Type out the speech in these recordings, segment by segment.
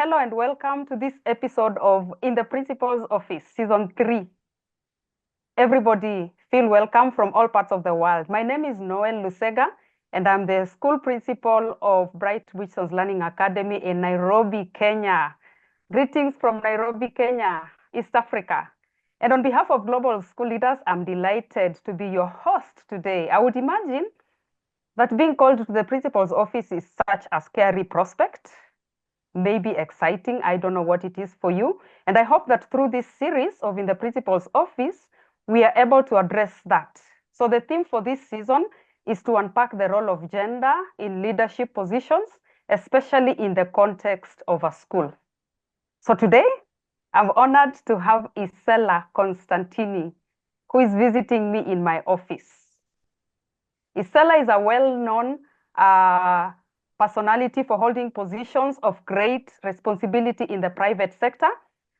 hello and welcome to this episode of In the Principal's Office, Season 3. Everybody feel welcome from all parts of the world. My name is Noel Lusega, and I'm the School Principal of Bright Wilson's Learning Academy in Nairobi, Kenya. Greetings from Nairobi, Kenya, East Africa. And on behalf of Global School Leaders, I'm delighted to be your host today. I would imagine that being called to the principal's office is such a scary prospect, maybe exciting. I don't know what it is for you. And I hope that through this series of In the Principal's Office, we are able to address that. So the theme for this season is to unpack the role of gender in leadership positions, especially in the context of a school. So today, I'm honored to have Isela Costantini, who is visiting me in my office. Isela is a well-known personality for holding positions of great responsibility in the private sector.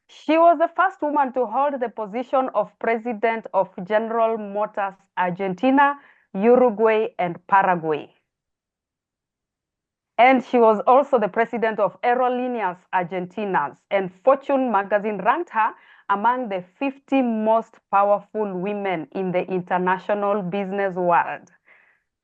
She was the first woman to hold the position of president of General Motors Argentina, Uruguay, and Paraguay. And she was also the president of Aerolíneas Argentinas, and Fortune magazine ranked her among the 50 most powerful women in the international business world.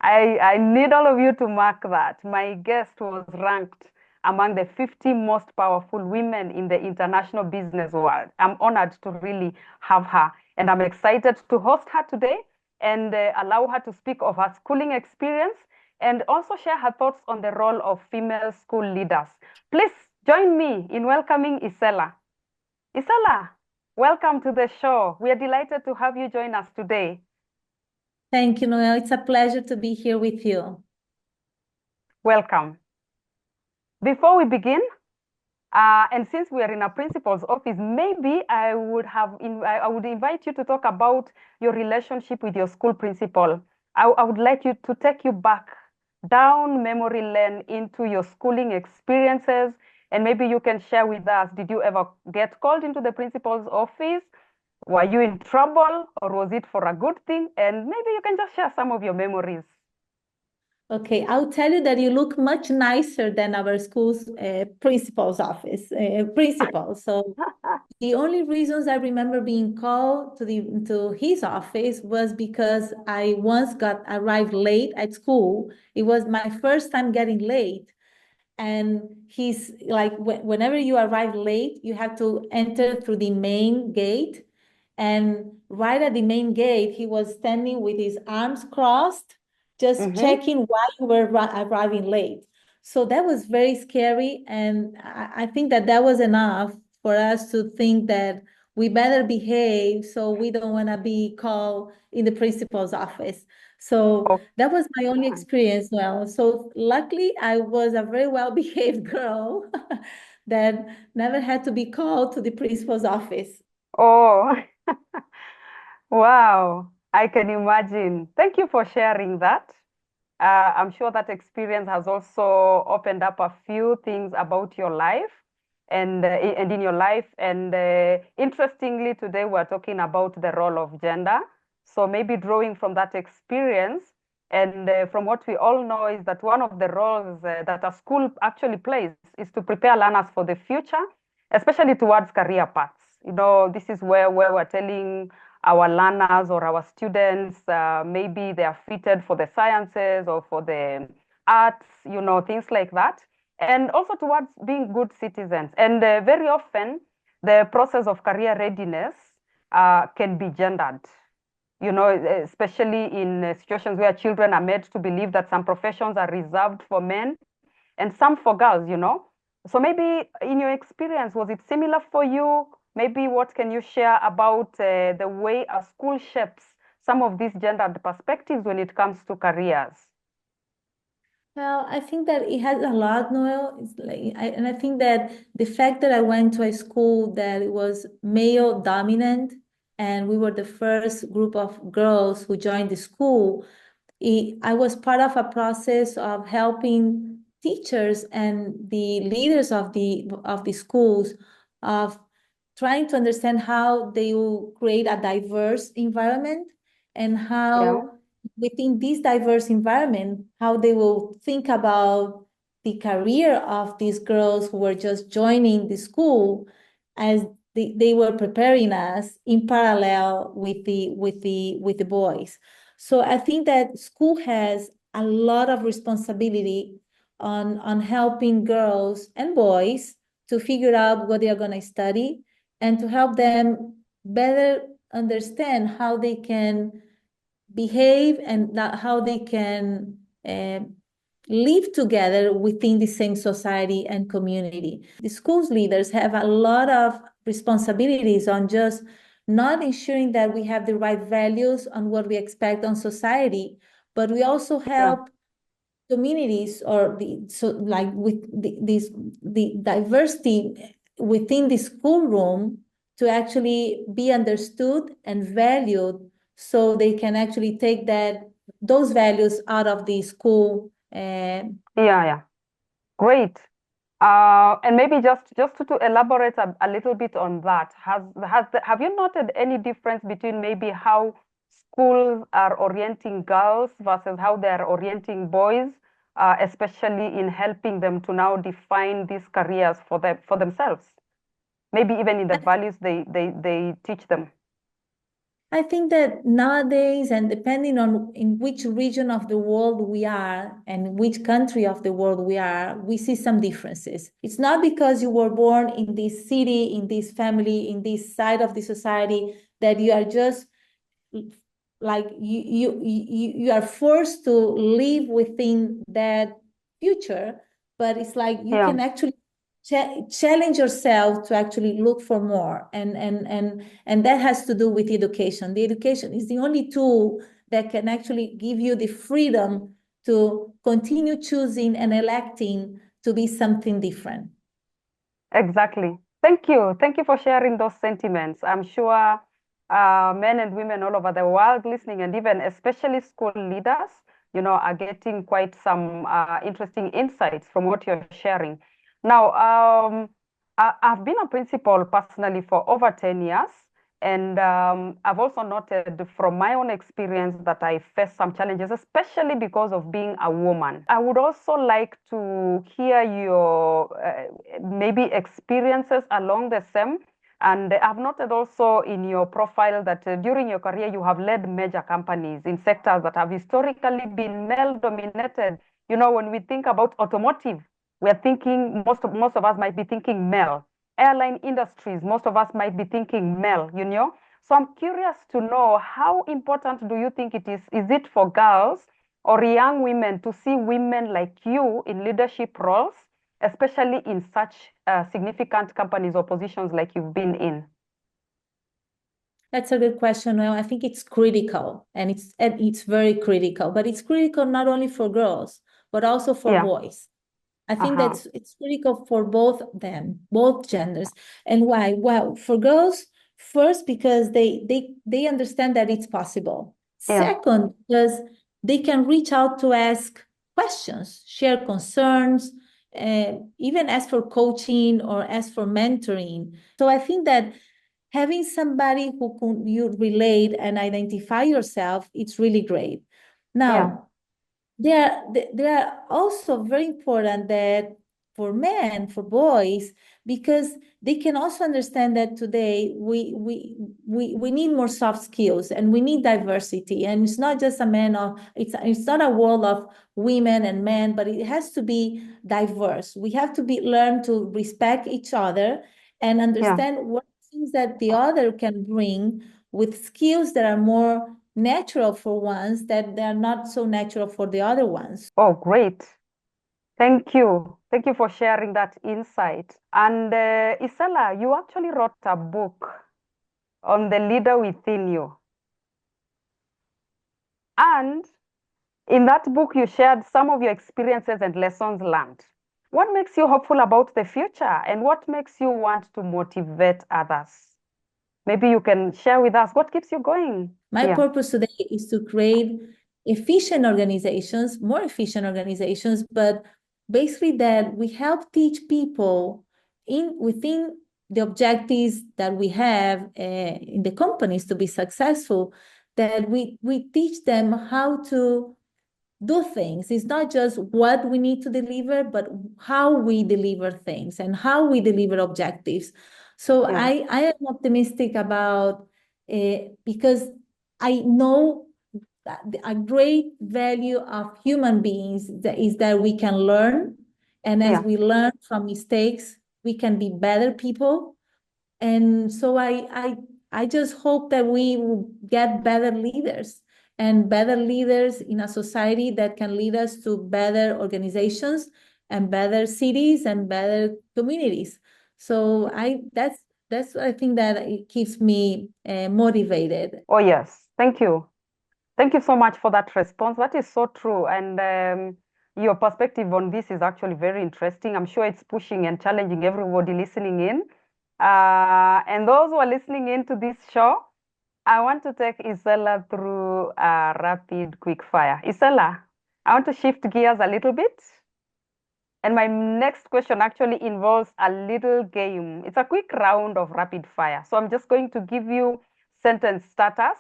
I need all of you to mark that. My guest was ranked among the 50 most powerful women in the international business world. I'm honored to really have her, and I'm excited to host her today and allow her to speak of her schooling experience and also share her thoughts on the role of female school leaders. Please join me in welcoming Isela. Isela, welcome to the show. We are delighted to have you join us today. Thank you, Noel. It's a pleasure to be here with you. Welcome. Before we begin, and since we are in a principal's office, maybe I would invite you to talk about your relationship with your school principal. I would like you to take you back down memory lane into your schooling experiences, and maybe you can share with us, did you ever get called into the principal's office? Were you in trouble, or was it for a good thing? And maybe you can just share some of your memories. Okay, I'll tell you that you look much nicer than our school's principal's office principal. So the only reasons I remember being called to his office was because I once arrived late at school. It was my first time getting late. And he's like, whenever you arrive late, you have to enter through the main gate. And right at the main gate, he was standing with his arms crossed, just checking why you were arriving late. So that was very scary. And I think that was enough for us to think that we better behave so we don't want to be called in the principal's office. So that was my only experience. Well, so luckily I was a very well-behaved girl that never had to be called to the principal's office. Oh, wow. I can imagine. Thank you for sharing that. I'm sure that experience has also opened up a few things about your life and in your life. And interestingly, today we're talking about the role of gender. So maybe drawing from that experience and from what we all know is that one of the roles that a school actually plays is to prepare learners for the future, especially towards career paths. You know, this is where we're telling our learners or our students, maybe they are fitted for the sciences or for the arts, you know, things like that. And also towards being good citizens. And very often, the process of career readiness can be gendered, you know, especially in situations where children are made to believe that some professions are reserved for men and some for girls, you know. So maybe in your experience, was it similar for you? Maybe what can you share about the way a school shapes some of these gendered perspectives when it comes to careers? Well, I think that it has a lot, Noel. And I think that the fact that I went to a school that it was male dominant, and we were the first group of girls who joined the school, I was part of a process of helping teachers and the leaders of the schools of trying to understand how they will create a diverse environment and how within this diverse environment, how they will think about the career of these girls who were just joining the school as they were preparing us in parallel with the boys. So I think that school has a lot of responsibility on helping girls and boys to figure out what they are going to study and to help them better understand how they can behave and how they can live together within the same society and community. The schools leaders have a lot of responsibilities on just not ensuring that we have the right values on what we expect on society, but we also help communities or the diversity within the schoolroom to actually be understood and valued, so they can actually take those values out of the school. Yeah. Great. And maybe just to elaborate a little bit on that, have you noted any difference between maybe how schools are orienting girls versus how they are orienting boys, especially in helping them to now define these careers for themselves, maybe even in the values they teach them? I think that nowadays, and depending on in which region of the world we are and which country of the world we are, we see some differences. It's not because you were born in this city, in this family, in this side of the society, that you are just like you are forced to live within that future, but it's like you can actually challenge yourself to actually look for more, and that has to do with education. The education is the only tool that can actually give you the freedom to continue choosing and electing to be something different. Exactly. Thank you. Thank you for sharing those sentiments. I'm sure men and women all over the world listening, and even especially school leaders, are getting quite some interesting insights from what you're sharing. Now, I've been a principal personally for over 10 years. And I've also noted from my own experience that I face some challenges, especially because of being a woman. I would also like to hear your maybe experiences along the same. And I've noted also in your profile that during your career, you have led major companies in sectors that have historically been male dominated. When we think about automotive, we're thinking, most of us might be thinking male. Airline industries, most of us might be thinking male. So I'm curious to know, how important do you think it is? Is it for girls or young women to see women like you in leadership roles, especially in such significant companies or positions like you've been in? That's a good question. Well, I think it's critical, and it's very critical, but it's critical not only for girls, but also for boys. I think that's it's critical for both them, both genders. And why? Well, for girls, first, because they understand that it's possible. Second, because they can reach out to ask questions, share concerns, even ask for coaching or ask for mentoring. So I think that having somebody who you relate and identify yourself, it's really great. Now, they are also very important that for men, for boys, because they can also understand that today we need more soft skills and we need diversity. And it's not just it's not a world of women and men, but it has to be diverse. We have to learn to respect each other and understand what things that the other can bring with skills that are more natural for ones that they're not so natural for the other ones. Oh, great. Thank you. Thank you for sharing that insight. And Isela, you actually wrote a book on the leader within you. And in that book, you shared some of your experiences and lessons learned. What makes you hopeful about the future, and what makes you want to motivate others? Maybe you can share with us what keeps you going. My purpose today is to create efficient organizations, more efficient organizations, but basically that we help teach people within the objectives that we have in the companies to be successful, that we teach them how to do things. It's not just what we need to deliver, but how we deliver things and how we deliver objectives. So Yeah. I am optimistic about because I know that a great value of human beings is that we can learn, and as Yeah. we learn from mistakes, we can be better people. And so I just hope that we will get better leaders and better leaders in a society that can lead us to better organizations and better cities and better communities. So that's I think that it keeps me motivated. Oh, yes. Thank you. Thank you so much for that response. That is so true. And your perspective on this is actually very interesting. I'm sure it's pushing and challenging everybody listening in. And those who are listening in to this show, I want to take Isela through a rapid quick fire. Isela, I want to shift gears a little bit. And my next question actually involves a little game. It's a quick round of rapid fire. So I'm just going to give you sentence starters,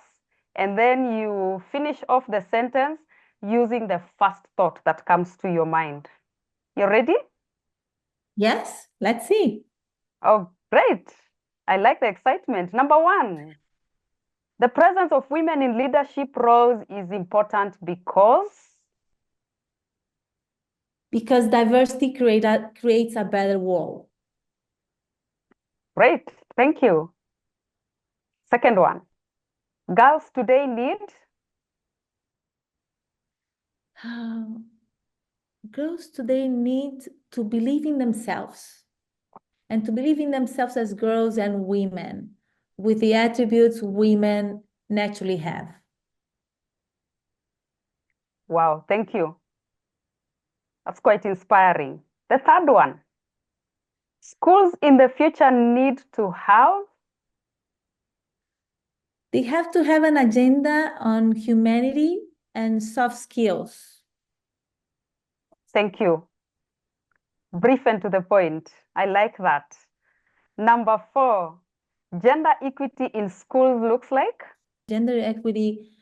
and then you finish off the sentence using the first thought that comes to your mind. You ready? Yes, let's see. Oh, great. I like the excitement. Number one, the presence of women in leadership roles is important Because diversity creates a better world. great, thank you. Second one, girls today need Girls today need to believe in themselves and to believe in themselves as girls and women with the attributes women naturally have. Wow, thank you. That's quite inspiring. The third one, schools in the future need to have. They have to have an agenda on humanity and soft skills. Thank you. Brief and to the point. I like that. Number four, gender equity in schools looks like. Gender equity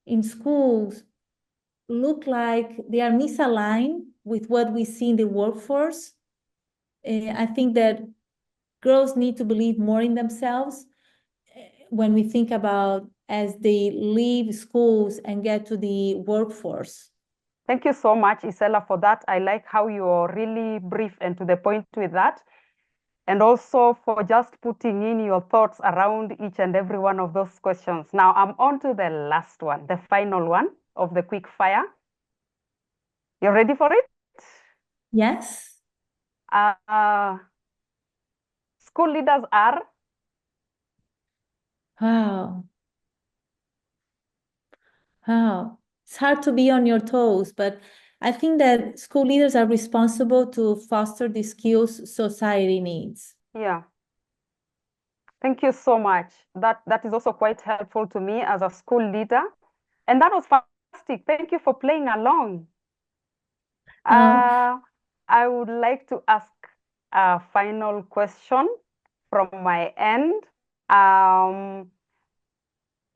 in schools look like they are misaligned with what we see in the workforce. I think that girls need to believe more in themselves when we think about as they leave schools and get to the workforce. Thank you so much, Isela, for that. I like how you're really brief and to the point with that. And also for just putting in your thoughts around each and every one of those questions. Now I'm on to the last one, the final one of the quick fire. You ready for it? Yes. School leaders are. Wow. Wow. It's hard to be on your toes, but I think that school leaders are responsible to foster the skills society needs. Yeah. Thank you so much. That is also quite helpful to me as a school leader. And that was fantastic. Thank you for playing along. Uh, I would like to ask a final question from my end. Um,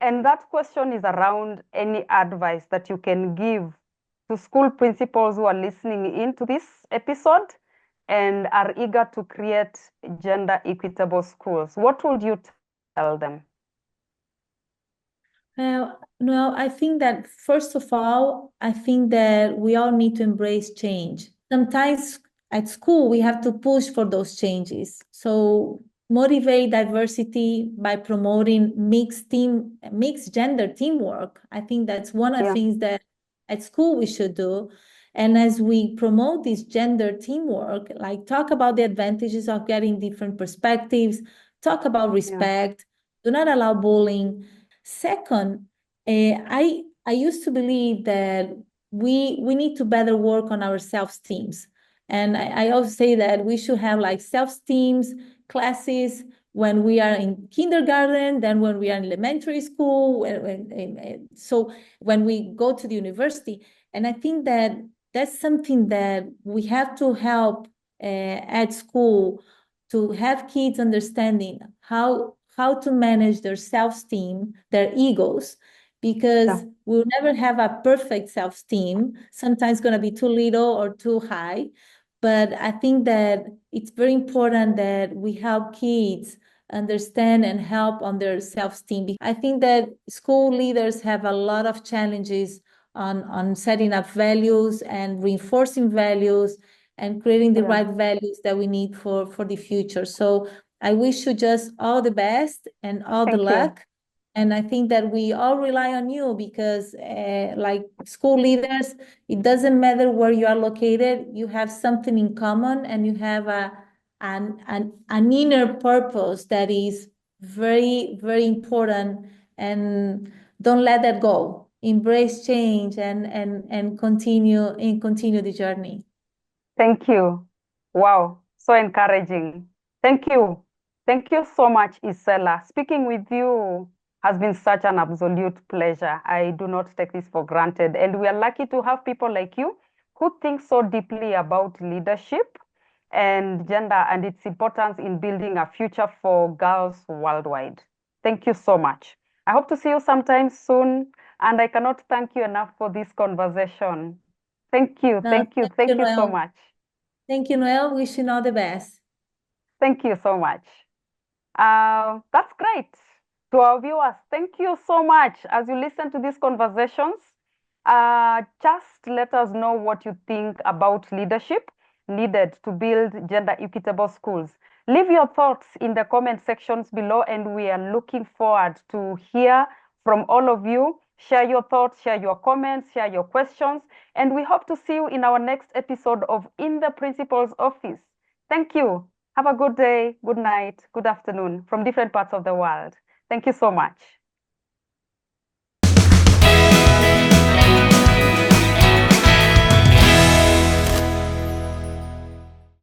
and that question is around any advice that you can give to school principals who are listening into this episode and are eager to create gender equitable schools. What would you tell them? Well, no, I think that first of all, I think that we all need to embrace change. Sometimes at school, we have to push for those changes. So motivate diversity by promoting mixed gender teamwork. I think that's one of the things that at school we should do. And as we promote this gender teamwork, like talk about the advantages of getting different perspectives, talk about respect, do not allow bullying. Second, I used to believe that we need to better work on our self-esteems. And I also say that we should have like self-esteems classes when we are in kindergarten, then when we are in elementary school, so when we go to the university. And I think that that's something that we have to help at school to have kids understanding how to manage their self-esteem, their egos, because Yeah. we'll never have a perfect self-esteem. Sometimes it's going to be too little or too high. But I think that it's very important that we help kids understand and help on their self-esteem. I think that school leaders have a lot of challenges on setting up values and reinforcing values and creating the Yeah. right values that we need for the future. So I wish you just all the best and all the Thank you. luck. And I think that we all rely on you because, like school leaders, it doesn't matter where you are located, you have something in common and you have an inner purpose that is very, very important. And don't let that go. Embrace change and continue the journey. Thank you. Wow, so encouraging. Thank you. Thank you so much, Isela. Speaking with you has been such an absolute pleasure. I do not take this for granted. And we are lucky to have people like you who think so deeply about leadership and gender and its importance in building a future for girls worldwide. Thank you so much. I hope to see you sometime soon. And I cannot thank you enough for this conversation. Thank you, No, thank you, thank you, thank you so Noel. much. Thank you, Noel. Wishing all the best. Thank you so much. That's great. To our viewers, thank you so much. As you listen to these conversations, just let us know what you think about leadership needed to build gender equitable schools. Leave your thoughts in the comment sections below, and we are looking forward to hear from all of you. Share your thoughts, share your comments, share your questions, and we hope to see you in our next episode of In the Principal's Office. Thank you. Have a good day, good night, good afternoon from different parts of the world. Thank you so much.